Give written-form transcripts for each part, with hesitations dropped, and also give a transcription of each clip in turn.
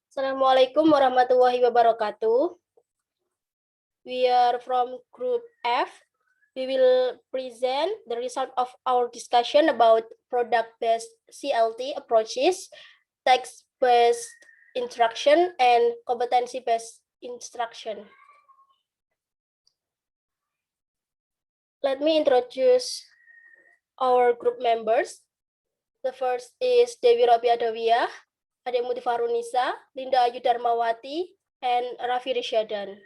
Assalamualaikum warahmatullahi wabarakatuh. We are from Group F. We will present the result of our discussion about product-based CLT approaches, text-based instruction, and competency-based instruction. Let me introduce our group members. The first is Dewi Adawiyah, Ade Mutifahrunnisa, Linda Ayu Darmawati, and Rafi Risyadan.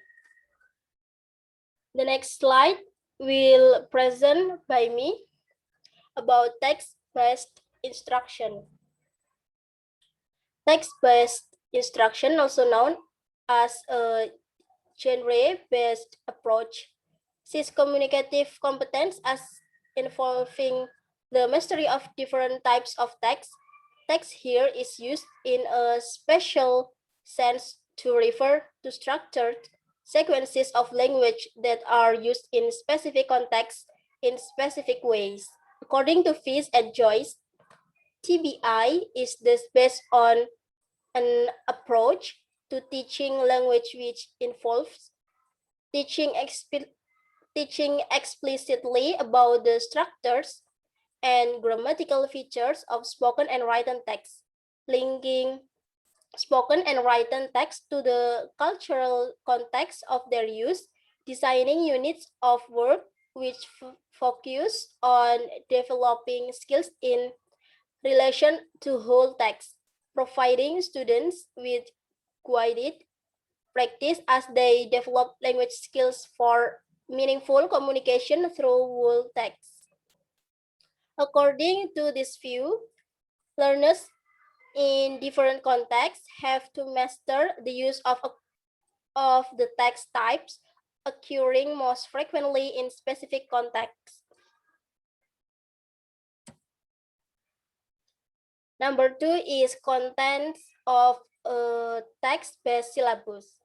The next slide will present by me about text-based instruction. Text-based instruction, also known as a genre-based approach, sees communicative competence as involving the mastery of different types of text. Text here is used in a special sense to refer to structured sequences of language that are used in specific contexts in specific ways. According to Fish and Joyce, TBI is thus based on an approach to teaching language which involves teaching explicitly about the structures and grammatical features of spoken and written text, linking spoken and written text to the cultural context of their use, designing units of work which focus on developing skills in relation to whole text, providing students with guided practice as they develop language skills for meaningful communication through whole text. According to this view, learners in different contexts have to master the use of the text types occurring most frequently in specific contexts. Number 2 is contents of a text-based syllabus.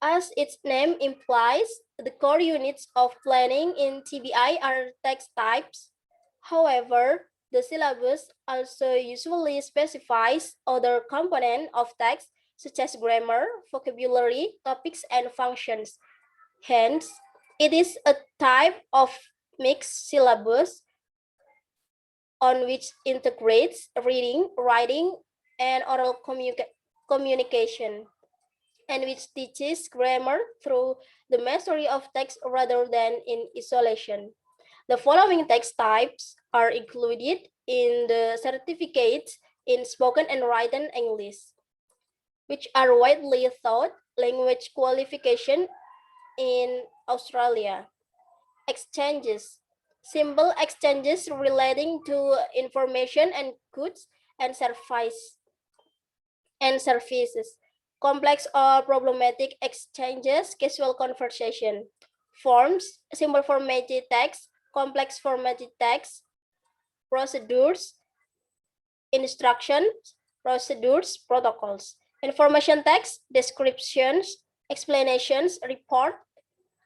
As its name implies, the core units of planning in TBI are text types. However, the syllabus also usually specifies other components of text, such as grammar, vocabulary, topics, and functions. Hence, it is a type of mixed syllabus on which integrates reading, writing, and oral communication, and which teaches grammar through the mastery of text rather than in isolation. The following text types are included in the certificates in spoken and written English, which are widely taught language qualification in Australia. Exchanges, simple exchanges relating to information and goods and services. Complex or problematic exchanges, casual conversation. Forms, simple formatted text, complex formatted text, procedures, instructions, procedures, protocols. Information text, descriptions, explanations, report,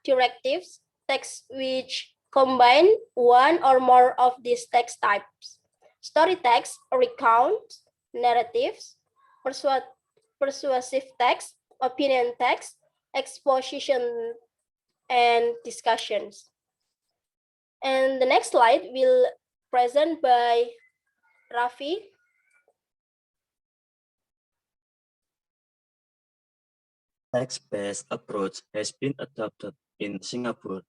directives, text which combine one or more of these text types. Story text, recounts, narratives, persuasive text, opinion text, exposition, and discussions. And the next slide will present by Rafi. Text-based approach has been adopted in Singapore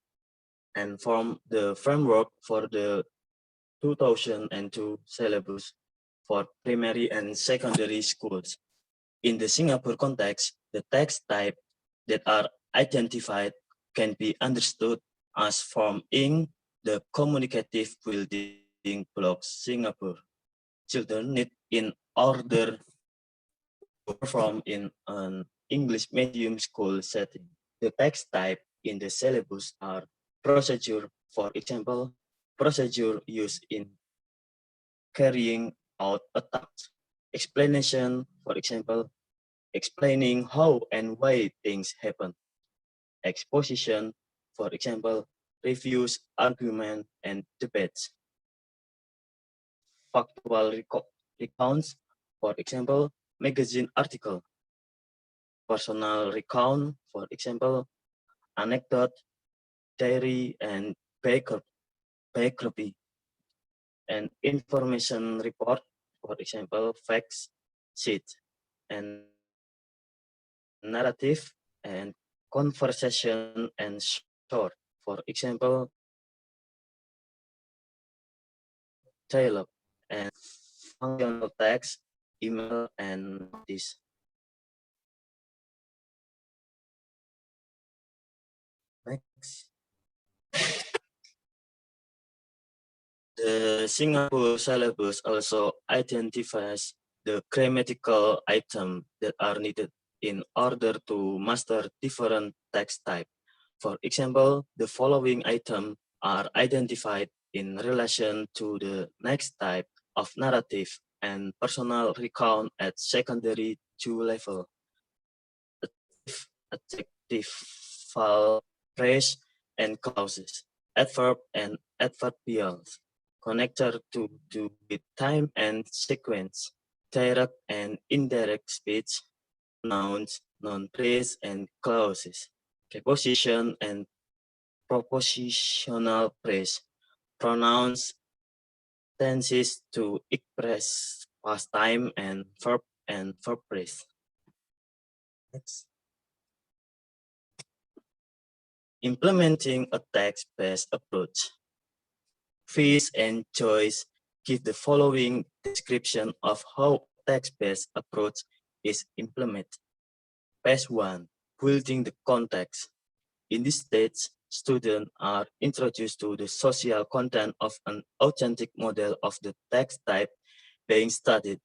and formed the framework for the 2002 syllabus for primary and secondary schools. In the Singapore context, the text type that are identified can be understood as forming the communicative building blocks Singapore children need in order to perform in an English medium school setting. The text type in the syllabus are procedure, for example, procedure used in carrying out a task. Explanation, for example, explaining how and why things happen. Exposition, for example, reviews, argument, and debates. Factual recounts, for example, magazine article, personal recount, for example, anecdote, diary, and biography, and information report, for example, facts sheet, and narrative, and conversation and short, for example, dialogue, and functional text, email, and notice. Next, the Singapore syllabus also identifies the grammatical items that are needed in order to master different text types. For example, the following items are identified in relation to the next type of narrative and personal recount at secondary 2 level. Adjectival phrase and clauses, adverb and adverbials, connector to do with time and sequence, direct and indirect speech, nouns, noun phrase and clauses, preposition and propositional phrase, pronouns, tenses to express past time and verb phrase. Next. Implementing a text-based approach. Fees and Joyce give the following description of how a text-based approach is implemented. Phase 1, building the context. In this stage, students are introduced to the social content of an authentic model of the text type being studied,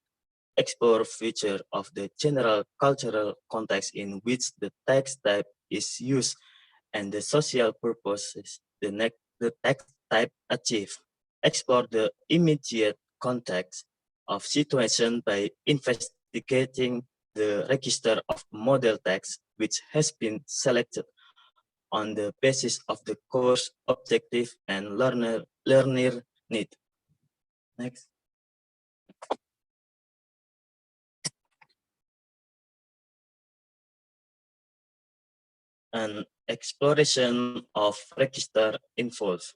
explore features of the general cultural context in which the text type is used and the social purposes the text type achieve. Explore the immediate context of situation by investigating the register of model text which has been selected on the basis of the course objective and learner need. Next. An exploration of register involves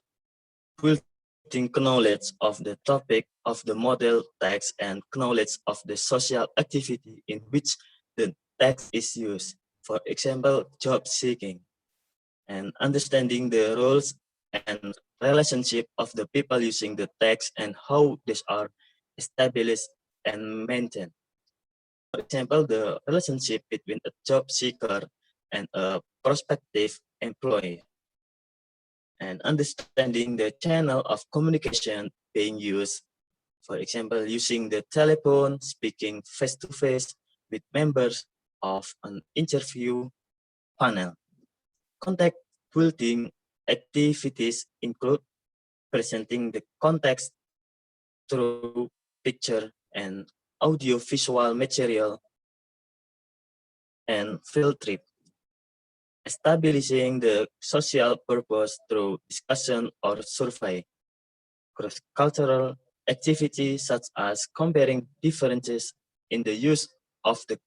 building knowledge of the topic of the model text and knowledge of the social activity in which the text is used, for example, job seeking, and understanding the roles and relationship of the people using the text and how these are established and maintained. For example, the relationship between a job seeker and a prospective employee, and understanding the channel of communication being used, for example, using the telephone, speaking face-to-face with members of an interview panel. Context building activities include presenting the context through picture and audio-visual material and field trip. Establishing the social purpose through discussion or survey. Cross-cultural activities such as comparing differences in the use of the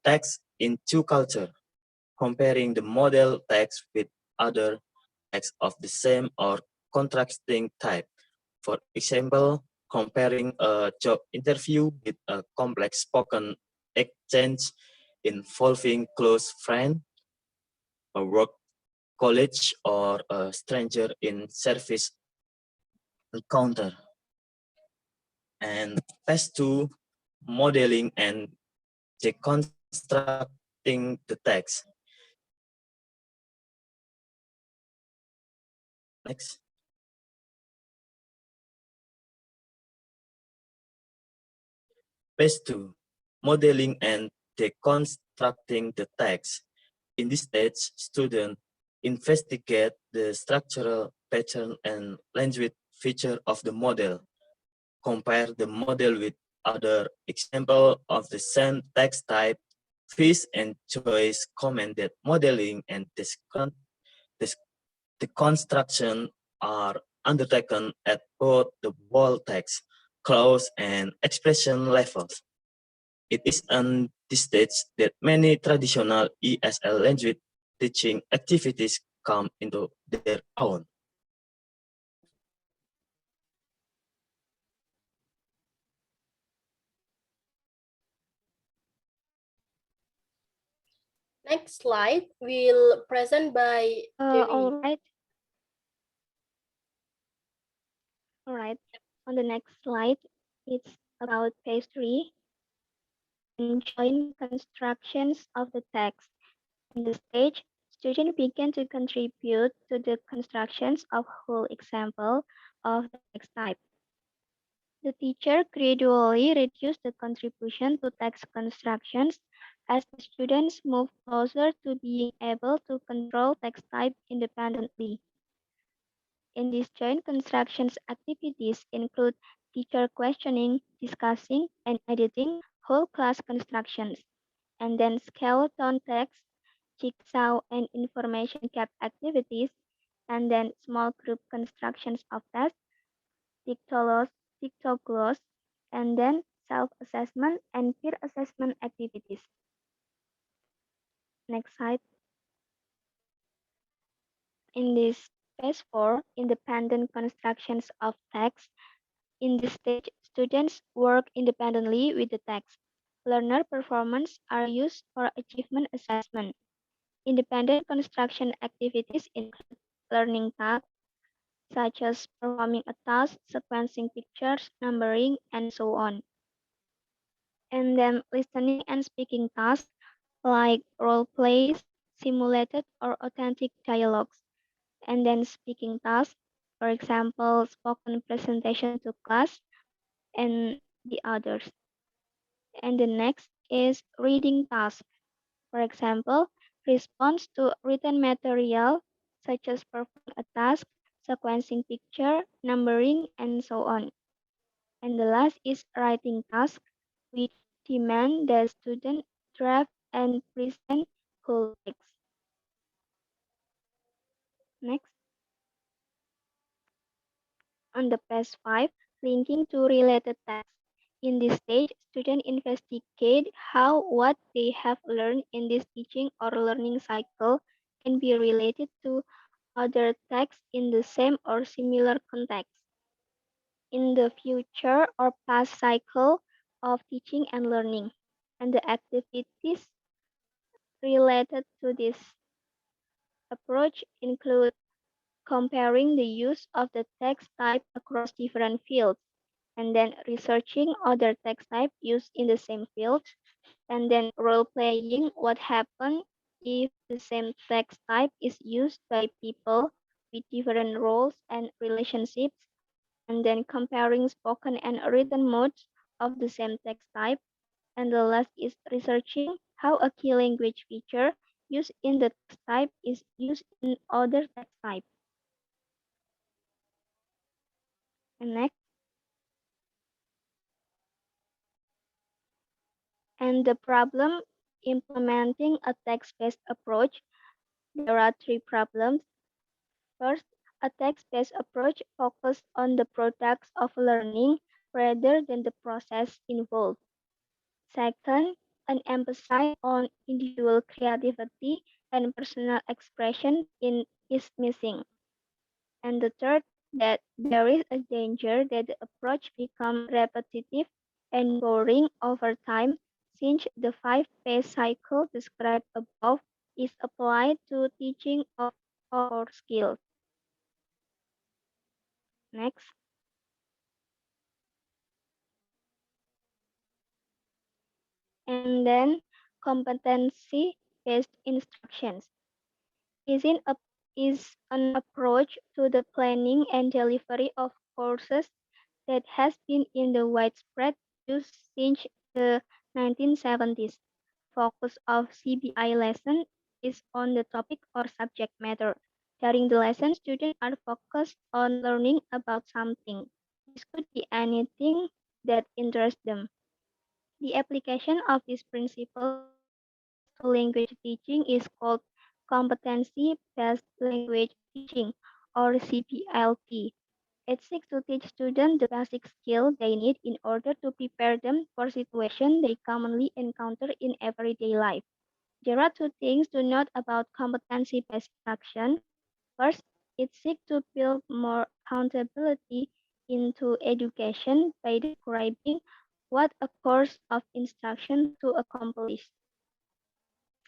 text in two cultures, comparing the model text with other texts of the same or contrasting type. For example, comparing a job interview with a complex spoken exchange involving close friend, a work colleague, or a stranger in service encounter. And phase 2, modeling and deconstructing the text. Next. Phase 2, modeling and deconstructing the text. In this stage, students investigate the structural pattern and language feature of the model. Compare the model with other example of the same text type. Fish and Joyce comment that modeling and deconstruction are undertaken at both the wall text, clause, and expression levels. It is on this stage that many traditional ESL language teaching activities come into their own. Next slide will present by Dewi. All right. On the next slide, it's about page 3 and joint constructions of the text. In the stage, students begin to contribute to the constructions of whole example of the text type. The teacher gradually reduced the contribution to text constructions as the students move closer to being able to control text type independently. In these joint constructions activities include teacher questioning, discussing, and editing whole class constructions, and then skeleton text, jigsaw, and information cap activities, and then small group constructions of tasks, dictogloss, dictogloss, and then self-assessment and peer assessment activities. Next slide. In this phase 4, independent constructions of text. In this stage, students work independently with the text. Learner performance are used for achievement assessment. Independent construction activities include learning tasks such as performing a task, sequencing pictures, numbering, and so on. And then listening and speaking tasks like role plays, simulated or authentic dialogues. And then speaking tasks, for example, spoken presentation to class and the others. And the next is reading task. For example, response to written material such as performing a task, sequencing picture, numbering, and so on. And the last is writing task, which demand the student draft and present whole text. Next, on the page 5, linking to related text. In this stage, students investigate how what they have learned in this teaching or learning cycle can be related to other texts in the same or similar context. In the future or past cycle of teaching and learning. And the activities related to this approach include comparing the use of the text type across different fields, and then researching other text type used in the same field, and then role playing what happens if the same text type is used by people with different roles and relationships, and then comparing spoken and written modes of the same text type. And the last is researching how a key language feature used in the text type is used in other text type. And next, and the problem implementing a text-based approach. There are three problems. First, a text-based approach focuses on the products of learning rather than the process involved. Second, an emphasis on individual creativity and personal expression is missing. And the third, that there is a danger that the approach becomes repetitive and boring over time since the five-phase cycle described above is applied to teaching of core skills. Next, and then competency-based instructions is an approach to the planning and delivery of courses that has been in the widespread use since the 1970s. Focus of CBI lesson is on the topic or subject matter. During the lesson, students are focused on learning about something. This could be anything that interests them. The application of this principle to language teaching is called competency-based language teaching or CPLT. It seeks to teach students the basic skills they need in order to prepare them for situations they commonly encounter in everyday life. There are two things to note about competency-based instruction. First, it seeks to build more accountability into education by describing what a course of instruction to accomplish.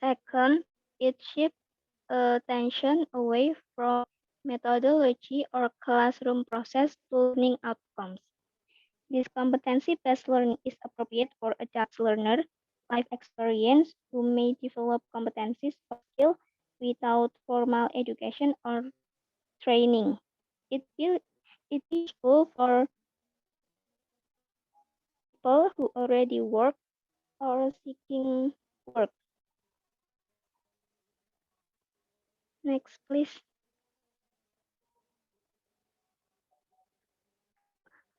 Second, it shifts attention away from methodology or classroom process to learning outcomes. This competency-based learning is appropriate for adult learner life experience who may develop competencies or skills without formal education or training. It will it is useful for people who already work or seeking work. Next, please.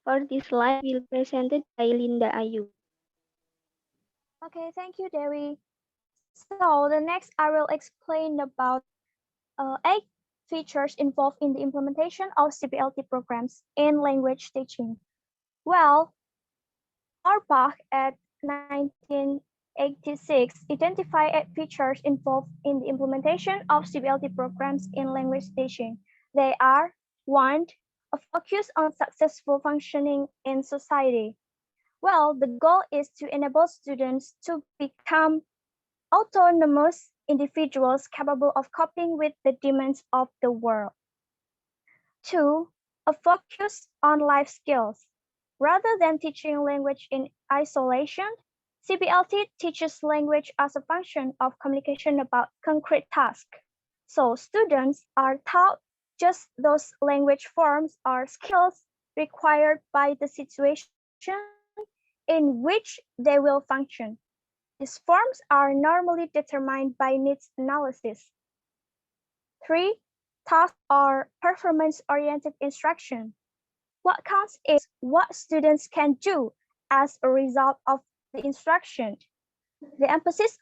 For this slide, will presented by Linda Ayu. Okay, thank you, Dewi. So the next I will explain about 8 features involved in the implementation of CBLT programs in language teaching. Well, Auerbach at 1986 identified 8 features involved in the implementation of CBLT programs in language teaching. They are 1. A focus on successful functioning in society. Well, the goal is to enable students to become autonomous individuals capable of coping with the demands of the world. 2. A focus on life skills. Rather than teaching language in isolation, CBLT teaches language as a function of communication about concrete tasks. So students are taught just those language forms or skills required by the situation in which they will function. These forms are normally determined by needs analysis. 3. Task or performance-oriented instruction. What counts is what students can do as a result of the instruction. The emphasis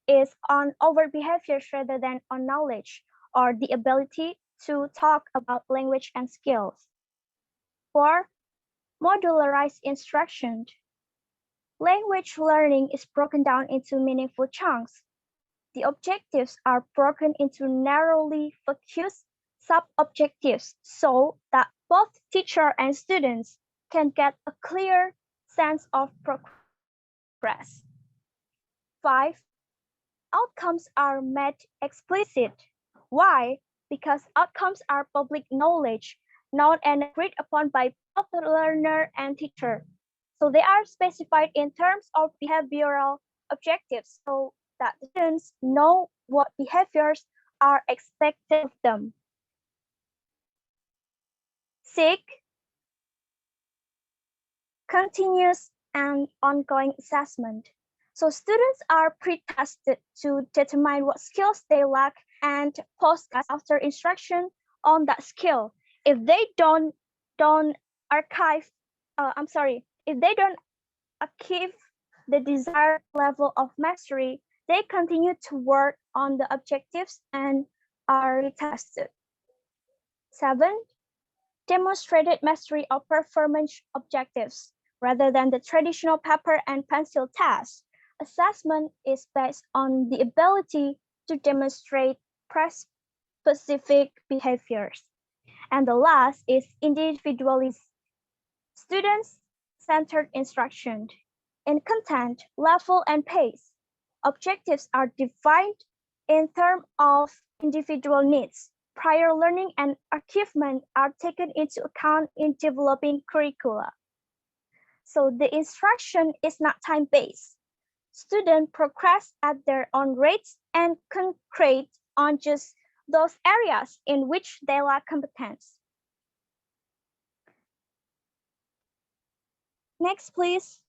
is on overt behaviors rather than on knowledge or the ability to talk about language and skills. 4. Modularized instruction. Language learning is broken down into meaningful chunks. The objectives are broken into narrowly focused sub-objectives so that both teacher and students can get a clear sense of progress. 5. Outcomes are made explicit. Why? Because outcomes are public knowledge, known and agreed upon by both the learner and teacher. So they are specified in terms of behavioral objectives so that students know what behaviors are expected of them. 6. Continuous and ongoing assessment. So students are pre-tested to determine what skills they lack and post-test after instruction on that skill. If they don't achieve the desired level of mastery, they continue to work on the objectives and are retested. 7. Demonstrated mastery of performance objectives. Rather than the traditional paper and pencil test, assessment is based on the ability to demonstrate specific behaviors. And the last is individualism. Student-centered instruction. In content, level, and pace, objectives are defined in terms of individual needs. Prior learning and achievement are taken into account in developing curricula. So the instruction is not time-based. Students progress at their own rates and concentrate on just those areas in which they lack competence. Next, please.